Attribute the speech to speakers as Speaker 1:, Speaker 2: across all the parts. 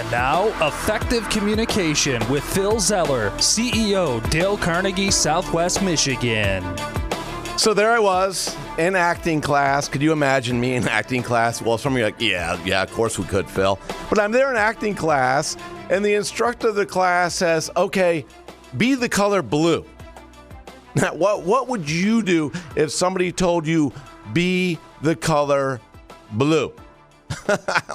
Speaker 1: And now, Effective Communication with Phil Zeller, CEO, Dale Carnegie, Southwest Michigan.
Speaker 2: So there I was in acting class. Could you imagine me in acting class? Well, some of you are like, yeah, of course we could, Phil. But I'm there in acting class, and the instructor of the class says, okay, be the color blue. Now, what would you do if somebody told you, be the color blue?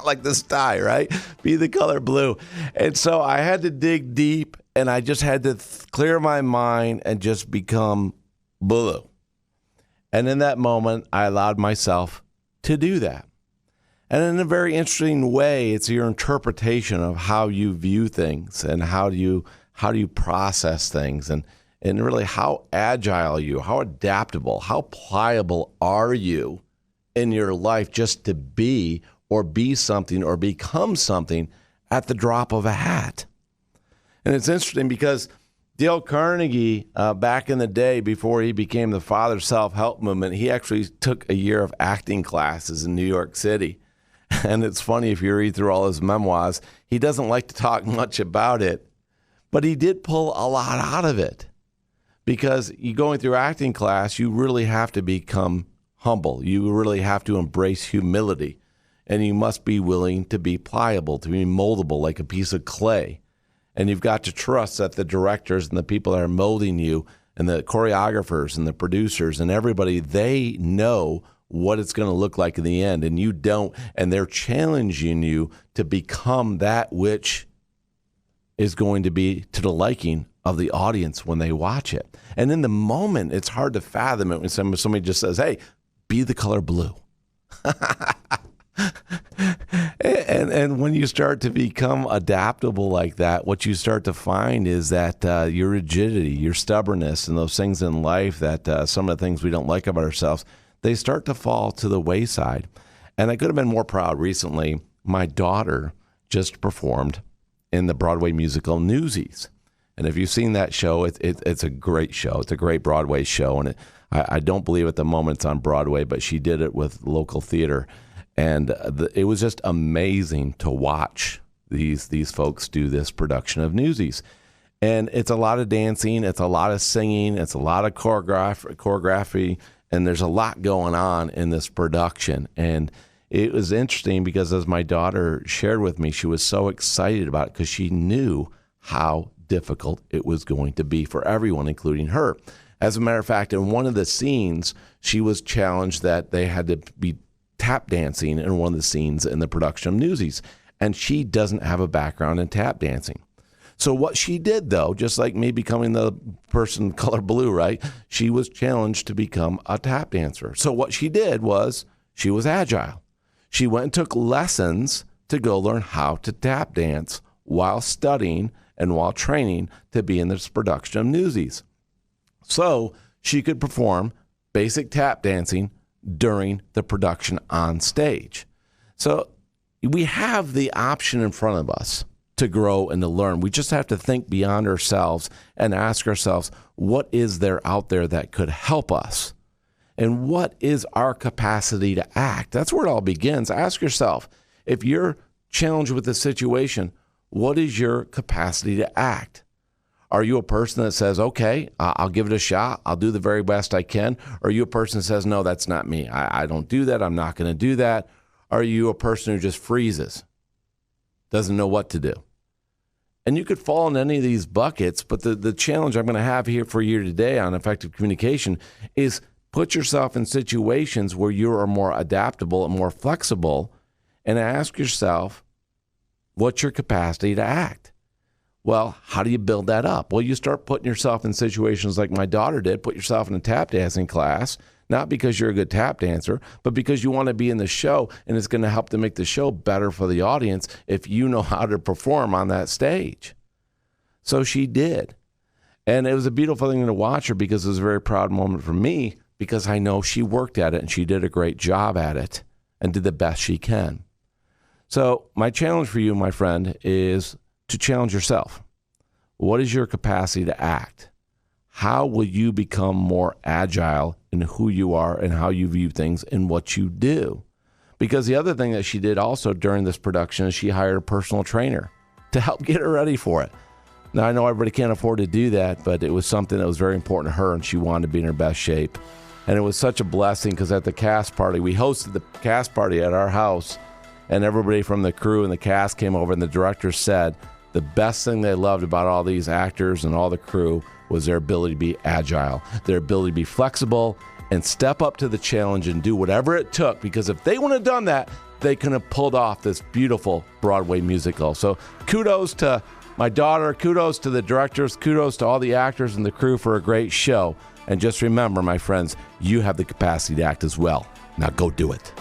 Speaker 2: Like this tie, right? Be the color blue. And so I had to dig deep, and I just had to clear my mind and just become blue. And in that moment, I allowed myself to do that. And in a very interesting way, it's your interpretation of how you view things and how do you process things, and really how agile are you, how adaptable, how pliable are you in your life just to be or be something or become something at the drop of a hat. And it's interesting because Dale Carnegie, back in the day before he became the father of self-help movement, he actually took a year of acting classes in New York City. And it's funny, if you read through all his memoirs, he doesn't like to talk much about it, but he did pull a lot out of it. Because you going through acting class, you really have to become humble. You really have to embrace humility. And you must be willing to be pliable, to be moldable like a piece of clay. And you've got to trust that the directors and the people that are molding you and the choreographers and the producers and everybody, they know what it's going to look like in the end. And you don't. And they're challenging you to become that which is going to be to the liking of the audience when they watch it. And in the moment, it's hard to fathom it when somebody just says, hey, be the color blue. And when you start to become adaptable like that, what you start to find is that your rigidity, your stubbornness, and those things in life that some of the things we don't like about ourselves, they start to fall to the wayside. And I could have been more proud recently. My daughter just performed in the Broadway musical Newsies. And if you've seen that show, it's a great show. It's a great Broadway show. And I don't believe at the moment it's on Broadway, but she did it with local theater. And it was just amazing to watch these folks do this production of Newsies. And it's a lot of dancing, it's a lot of singing, it's a lot of choreography, and there's a lot going on in this production. And it was interesting because as my daughter shared with me, she was so excited about it because she knew how difficult it was going to be for everyone, including her. As a matter of fact, in one of the scenes, she was challenged that they had to be tap dancing in one of the scenes in the production of Newsies, and she doesn't have a background in tap dancing. So what she did, though, just like me becoming the person color blue, right? She was challenged to become a tap dancer. So what she did was she was agile. She went and took lessons to go learn how to tap dance while studying and while training to be in this production of Newsies. So she could perform basic tap dancing during the production on stage. So we have the option in front of us to grow and to learn. We just have to think beyond ourselves and ask ourselves, what is there out there that could help us? And what is our capacity to act? That's where it all begins. Ask yourself, if you're challenged with a situation, what is your capacity to act? Are you a person that says, okay, I'll give it a shot, I'll do the very best I can? Or are you a person that says, no, that's not me, I don't do that, I'm not going to do that? Are you a person who just freezes, doesn't know what to do? And you could fall in any of these buckets, but the challenge I'm going to have here for you today on effective communication is put yourself in situations where you are more adaptable and more flexible, and ask yourself, what's your capacity to act? Well, how do you build that up? Well, you start putting yourself in situations like my daughter did. Put yourself in a tap dancing class, not because you're a good tap dancer, but because you want to be in the show, and it's going to help to make the show better for the audience if you know how to perform on that stage. So she did. And it was a beautiful thing to watch her, because it was a very proud moment for me, because I know she worked at it and she did a great job at it and did the best she can. So my challenge for you, my friend, is to challenge yourself. What is your capacity to act? How will you become more agile in who you are and how you view things and what you do? Because the other thing that she did also during this production is she hired a personal trainer. to help get her ready for it. Now, I know everybody can't afford to do that, but it was something that was very important to her, and she wanted to be in her best shape. And it was such a blessing because at the cast party, we hosted the cast party at our house, and everybody from the crew and the cast came over, and the director said the best thing they loved about all these actors and all the crew was their ability to be agile, their ability to be flexible and step up to the challenge and do whatever it took, because if they wouldn't have done that, they couldn't have pulled off this beautiful Broadway musical. So kudos to my daughter, kudos to the directors, kudos to all the actors and the crew for a great show. And just remember, my friends, you have the capacity to act as well. Now go do it.